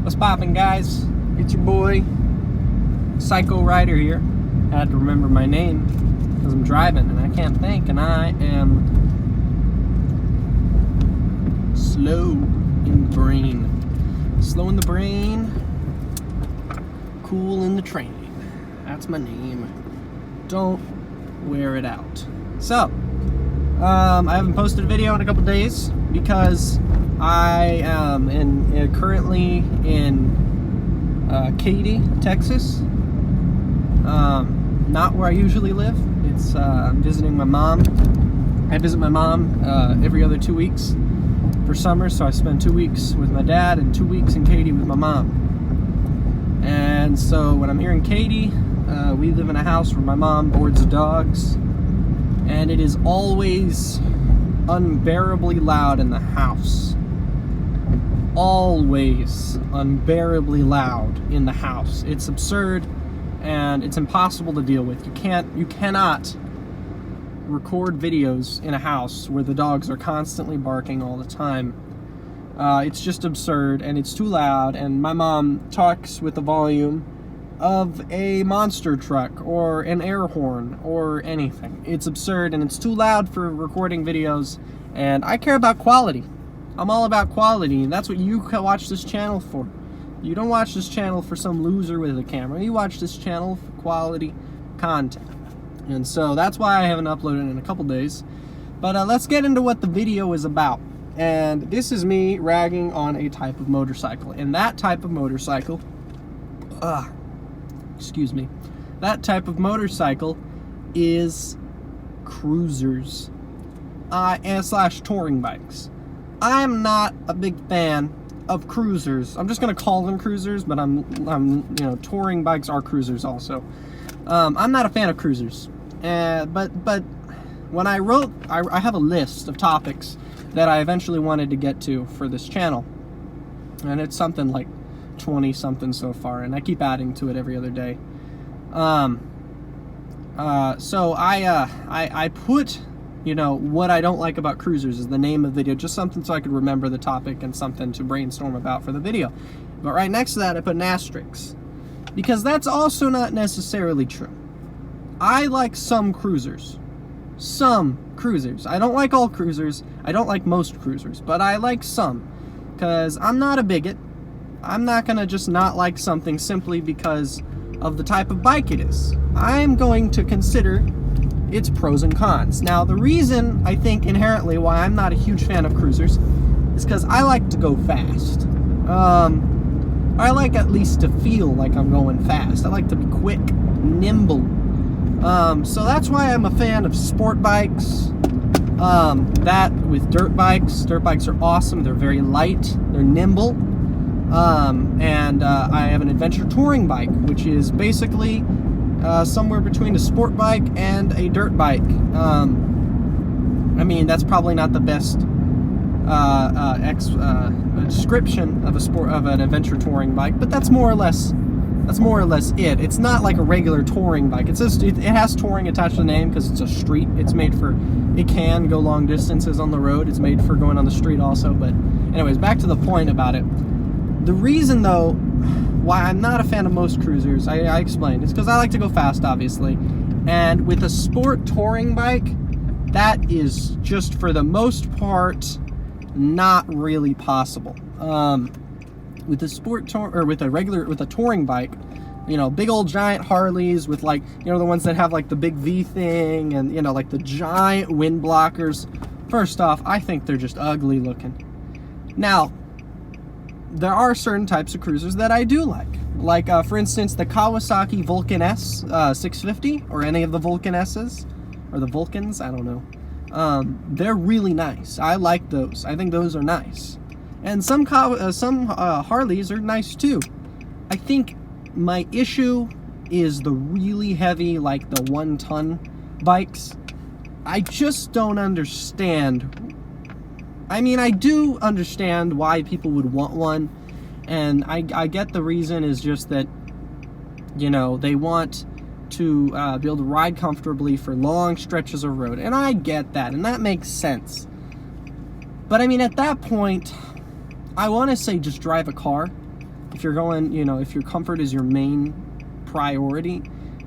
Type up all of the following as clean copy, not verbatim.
What's poppin', guys? It's your boy, Psycho Rider here. I had to remember my name because I'm driving and I can't think, and I am slow in the brain. Slow in the brain, cool in the training. That's my name. Don't wear it out. So, I haven't posted a video in a couple days because I am currently in Katy, Texas. Not where I usually live. It's I'm visiting my mom. I visit my mom every other 2 weeks for summer, so I spend 2 weeks with my dad and 2 weeks in Katy with my mom. And so when I'm here in Katy, we live in a house where my mom boards dogs, and it is always unbearably loud in the house. Always unbearably loud in the house. It's absurd and it's impossible to deal with. You cannot record videos in a house where the dogs are constantly barking all the time. It's just absurd and it's too loud, and my mom talks with the volume of a monster truck or an air horn or anything. It's absurd and it's too loud for recording videos, and I care about quality. I'm all about quality, and that's what you watch this channel for. You don't watch this channel for some loser with a camera. You watch this channel for quality content. And so that's why I haven't uploaded in a couple days. But let's get into what the video is about. And this is me ragging on a type of motorcycle. And that type of motorcycle, excuse me, that type of motorcycle is cruisers / touring bikes. I'm not a big fan of cruisers. I'm just gonna call them cruisers, but touring bikes are cruisers also. I'm not a fan of cruisers, but when I wrote, I have a list of topics that I eventually wanted to get to for this channel, and it's something like 20 something so far, and I keep adding to it every other day. So I put, what I don't like about cruisers is the name of the video, just something so I could remember the topic and something to brainstorm about for the video. But right next to that, I put an asterisk, because that's also not necessarily true. I like some cruisers. Some cruisers. I don't like all cruisers. I don't like most cruisers, but I like some, because I'm not a bigot. I'm not gonna just not like something simply because of the type of bike it is. I'm going to consider its pros and cons. Now, the reason I think inherently why I'm not a huge fan of cruisers is because I like to go fast. I like at least to feel like I'm going fast. I like to be quick, nimble. So that's why I'm a fan of sport bikes. That with dirt bikes. Dirt bikes are awesome. They're very light. They're nimble. And I have an adventure touring bike, which is basically somewhere between a sport bike and a dirt bike. I mean, that's probably not the best description of an adventure touring bike, but that's more or less it. It's not like a regular touring bike. It has touring attached to the name because it's a street. It can go long distances on the road. It's made for going on the street also. But anyways, back to the point about it. The reason, though, why I'm not a fan of most cruisers, I explained, it's because I like to go fast, obviously. And with a sport touring bike, that is just for the most part not really possible. With a with a touring bike, big old giant Harleys with the ones that have the big V thing and like the giant wind blockers. First off, I think they're just ugly looking. Now, there are certain types of cruisers that I do like, for instance, the Kawasaki Vulcan S 650, or any of the Vulcan S's, or the Vulcans, I don't know. They're really nice. I like those. I think those are nice. And some Harleys are nice too. I think my issue is the really heavy, the 1-ton bikes. I just don't understand. I mean, I do understand why people would want one, and I get the reason is just that, they want to be able to ride comfortably for long stretches of road, and I get that, and that makes sense. But I mean, at that point, I want to say just drive a car, if you're going, if your comfort is your main priority,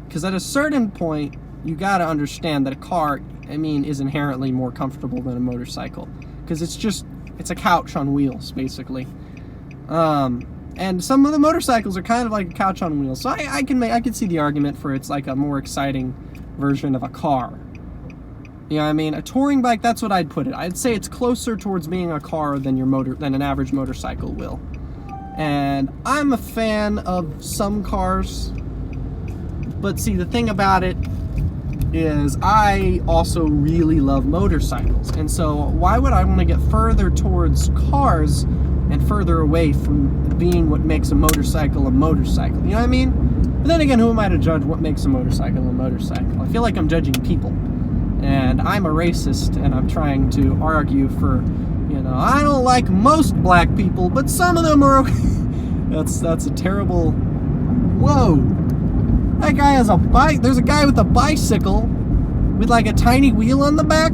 because at a certain point, you got to understand that a car, is inherently more comfortable than a motorcycle, because it's a couch on wheels, basically. And some of the motorcycles are kind of like a couch on wheels, so I can see the argument for it's like a more exciting version of a car. You know what I mean? A touring bike, that's what I'd put it. I'd say it's closer towards being a car than an average motorcycle will. And I'm a fan of some cars, but see, the thing about it is I also really love motorcycles. And so why would I want to get further towards cars and further away from being what makes a motorcycle a motorcycle? You know what I mean? But then again, who am I to judge what makes a motorcycle a motorcycle? I feel like I'm judging people. And I'm a racist, and I'm trying to argue for, I don't like most black people, but some of them are okay. That's a terrible... Whoa! That guy has a bike. There's a guy with a bicycle with like a tiny wheel on the back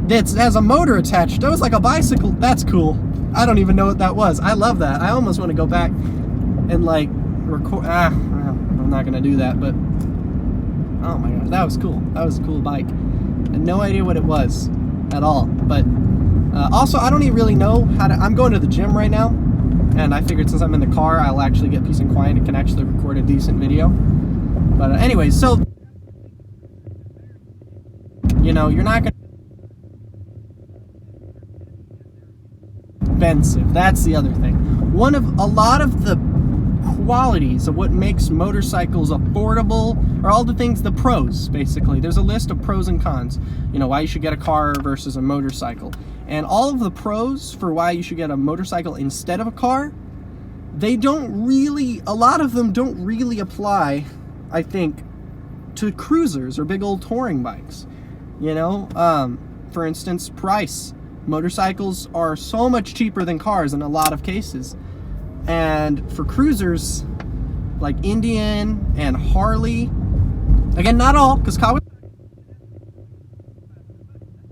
that has a motor attached. That was like a bicycle. That's cool. I don't even know what that was. I love that. I almost want to go back and like record. I'm not gonna do that, but oh my gosh, that was cool. That was a cool bike. I had no idea what it was at all. But also, I don't even really know how to. I'm going to the gym right now, and I figured since I'm in the car, I'll actually get peace and quiet and can actually record a decent video. But anyways, so you're not gonna expensive. That's the other thing. A lot of the qualities of what makes motorcycles affordable are all the things, the pros, basically. There's a list of pros and cons. Why you should get a car versus a motorcycle. And all of the pros for why you should get a motorcycle instead of a car, a lot of them don't really apply, I think, to cruisers or big old touring bikes. For instance, price. Motorcycles are so much cheaper than cars in a lot of cases. And for cruisers like Indian and Harley, again, not all, because Kawasaki is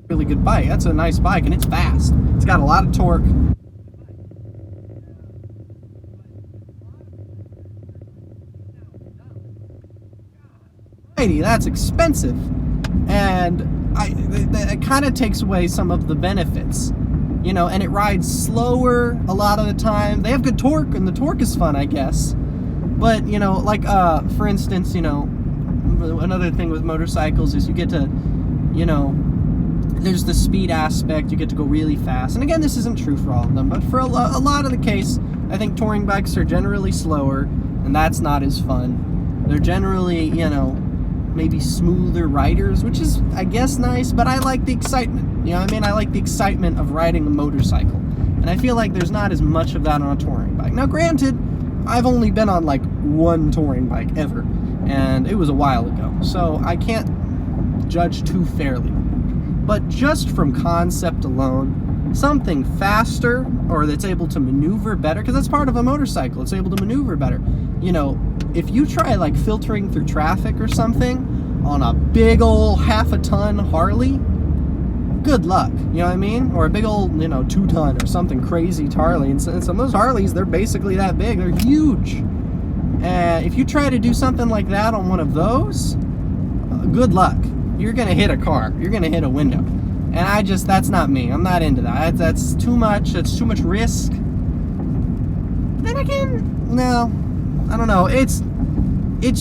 a really good bike. That's a nice bike, and it's fast. It's got a lot of torque. That's expensive, and it kind of takes away some of the benefits, and it rides slower a lot of the time. They have good torque, and the torque is fun, I guess. But for instance, another thing with motorcycles is you get to, there's the speed aspect. You get to go really fast, and again, this isn't true for all of them, but for a lot of the case, I think touring bikes are generally slower, and that's not as fun. They're generally, maybe smoother riders, which is, I guess, nice, but I like the excitement. I like the excitement of riding a motorcycle. And I feel like there's not as much of that on a touring bike. Now, granted, I've only been on like one touring bike ever, and it was a while ago, so I can't judge too fairly. But just from concept alone, something faster or that's able to maneuver better, because that's part of a motorcycle, it's able to maneuver better. If you try like filtering through traffic or something on a big old half a ton Harley, good luck, you know what I mean? Or a big old, 2-ton or something crazy Harley. And some of those Harleys, they're basically that big, they're huge. If you try to do something like that on one of those, good luck. You're gonna hit a car, you're gonna hit a window. And that's not me. I'm not into that. That's too much. That's too much risk. But then again, no, I don't know. It's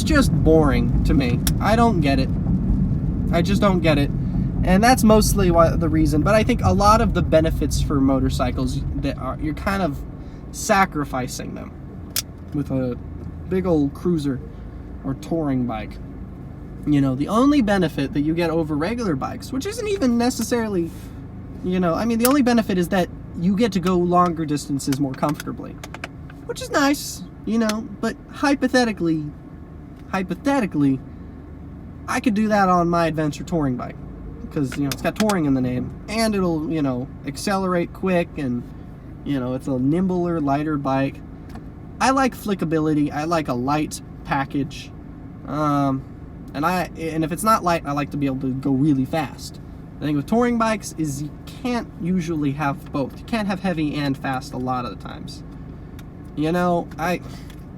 just boring to me. I don't get it. I just don't get it. And that's mostly the reason. But I think a lot of the benefits for motorcycles you're kind of sacrificing them with a big old cruiser or touring bike. The only benefit that you get over regular bikes, which isn't even necessarily, the only benefit is that you get to go longer distances more comfortably, which is nice, but hypothetically, I could do that on my adventure touring bike, because, it's got touring in the name, and it'll, accelerate quick, and, it's a nimbler, lighter bike. I like flickability. I like a light package. And if it's not light, I like to be able to go really fast. The thing with touring bikes is you can't usually have both. You can't have heavy and fast a lot of the times. You know,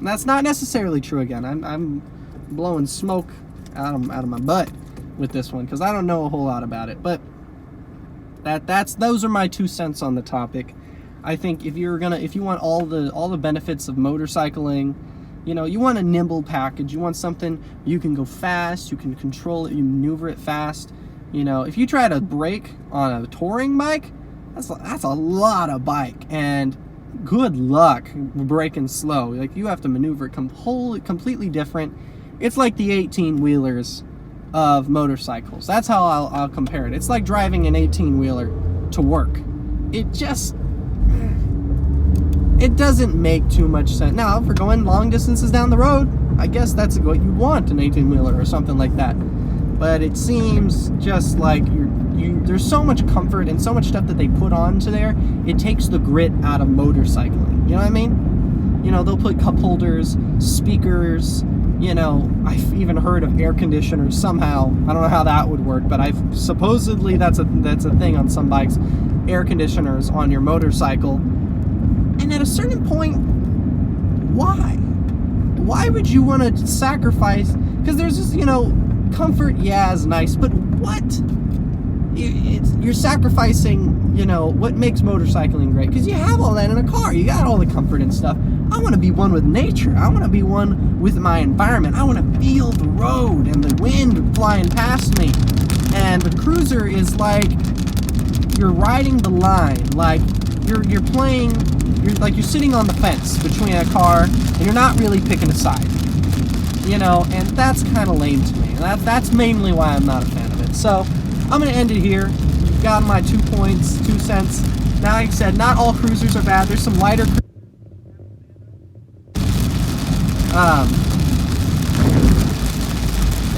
that's not necessarily true. Again, I'm blowing smoke out of my butt with this one because I don't know a whole lot about it. But those are my 2 cents on the topic. I think if you want all the benefits of motorcycling, you know, you want a nimble package. You want something you can go fast, you can control it, you maneuver it fast. You know, if you try to brake on a touring bike, that's a lot of bike, and good luck braking slow. Like, you have to maneuver it completely different. It's like the 18-wheelers of motorcycles. That's how I'll compare it. It's like driving an 18-wheeler to work. It doesn't make too much sense. Now, if we're going long distances down the road, I guess that's what you want, an 18-wheeler or something like that. But it seems just like there's so much comfort and so much stuff that they put onto there, it takes the grit out of motorcycling. You know what I mean? You know, they'll put cup holders, speakers, you know, I've even heard of air conditioners somehow. I don't know how that would work, but supposedly that's a thing on some bikes, air conditioners on your motorcycle. And at a certain point, why? Why would you want to sacrifice? Because there's this, you know, comfort, yeah, is nice, but what? You're sacrificing, you know, what makes motorcycling great. Because you have all that in a car. You got all the comfort and stuff. I want to be one with nature. I want to be one with my environment. I want to feel the road and the wind flying past me. And the cruiser is like you're riding the line. Like you're playing. You're sitting on the fence between a car, and you're not really picking a side. You know, and that's kind of lame to me. And that's mainly why I'm not a fan of it. So I'm going to end it here. You've got my 2 points, 2 cents. Now, like I said, not all cruisers are bad. There's some lighter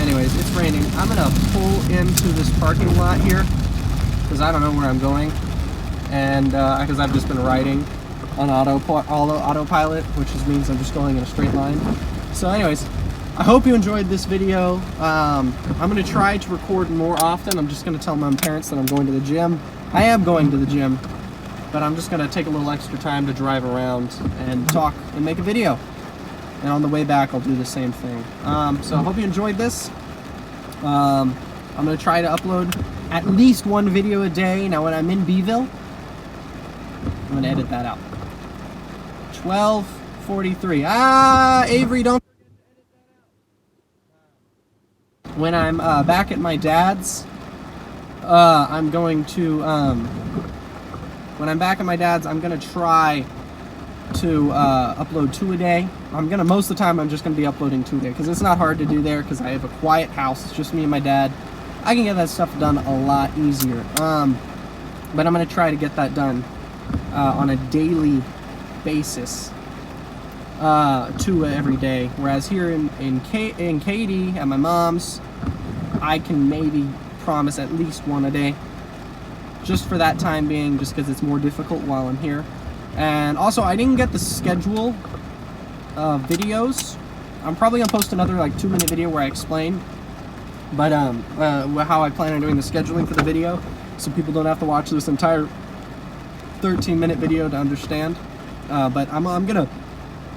anyways, it's raining. I'm going to pull into this parking lot here because I don't know where I'm going. And because I've just been riding on autopilot, which just means I'm just going in a straight line. So anyways, I hope you enjoyed this video. I'm going to try to record more often. I'm just going to tell my parents that I'm going to the gym. I am going to the gym, but I'm just going to take a little extra time to drive around and talk and make a video. And on the way back, I'll do the same thing. So I hope you enjoyed this. I'm going to try to upload at least 1 video a day. Now, when I'm in Beeville, I'm going to edit that out. 12:43. Avery, don't. When I'm back at my dad's, I'm going to, when I'm back at my dad's, I'm going to try to upload 2 a day. Most of the time, I'm just going to be uploading 2 a day, because it's not hard to do there, because I have a quiet house. It's just me and my dad. I can get that stuff done a lot easier. But I'm going to try to get that done on a daily basis. 2 every day, whereas here in Katy at my mom's, I can maybe promise at least 1 a day, just for that time being, just because it's more difficult while I'm here. And also, I didn't get the schedule of videos. I'm probably gonna post another like 2-minute video where I explain, but how I plan on doing the scheduling for the video, so people don't have to watch this entire 13-minute video to understand. But I'm gonna.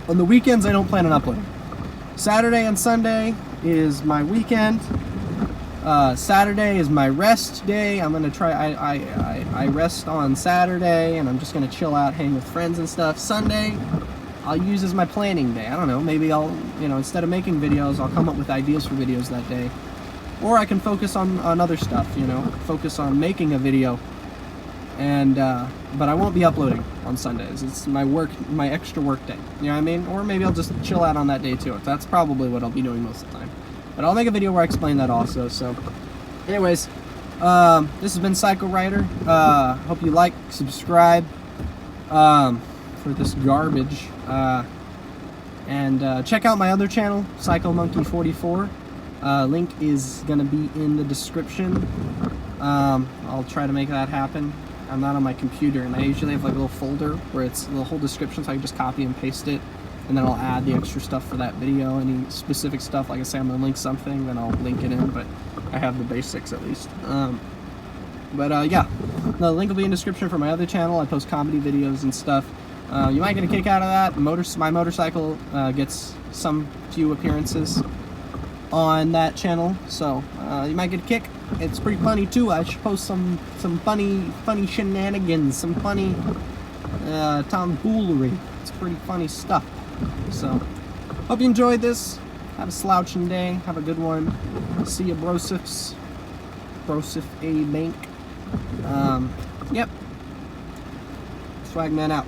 On the weekends, I don't plan on uploading. Saturday and Sunday is my weekend. Saturday is my rest day. I'm gonna try. I rest on Saturday, and I'm just gonna chill out, hang with friends and stuff. Sunday, I'll use as my planning day. I don't know. Maybe I'll, instead of making videos, I'll come up with ideas for videos that day, or I can focus on other stuff. Focus on making a video. And but I won't be uploading on Sundays. It's my extra work day. You know what I mean? Or maybe I'll just chill out on that day too. That's probably what I'll be doing most of the time. But I'll make a video where I explain that also. So, anyways, this has been Psycho Rider. Hope you like, subscribe for this garbage, and check out my other channel, Psycho Monkey 44. Link is gonna be in the description. I'll try to make that happen. I'm not on my computer, and I usually have like a little folder where it's the whole description, so I can just copy and paste it, and then I'll add the extra stuff for that video. Any specific stuff, like I say, I'm gonna link something, then I'll link it in, but I have the basics at least. Yeah, the link will be in the description for my other channel. I post comedy videos and stuff. You might get a kick out of that. My motorcycle gets some few appearances on that channel, so you might get a kick. It's pretty funny too. I should post some funny shenanigans, some funny tomfoolery. It's pretty funny stuff. So hope you enjoyed this. Have a slouching day. Have a good one. See ya, Brosifs. Brosif A Bank. Yep. Swagman out.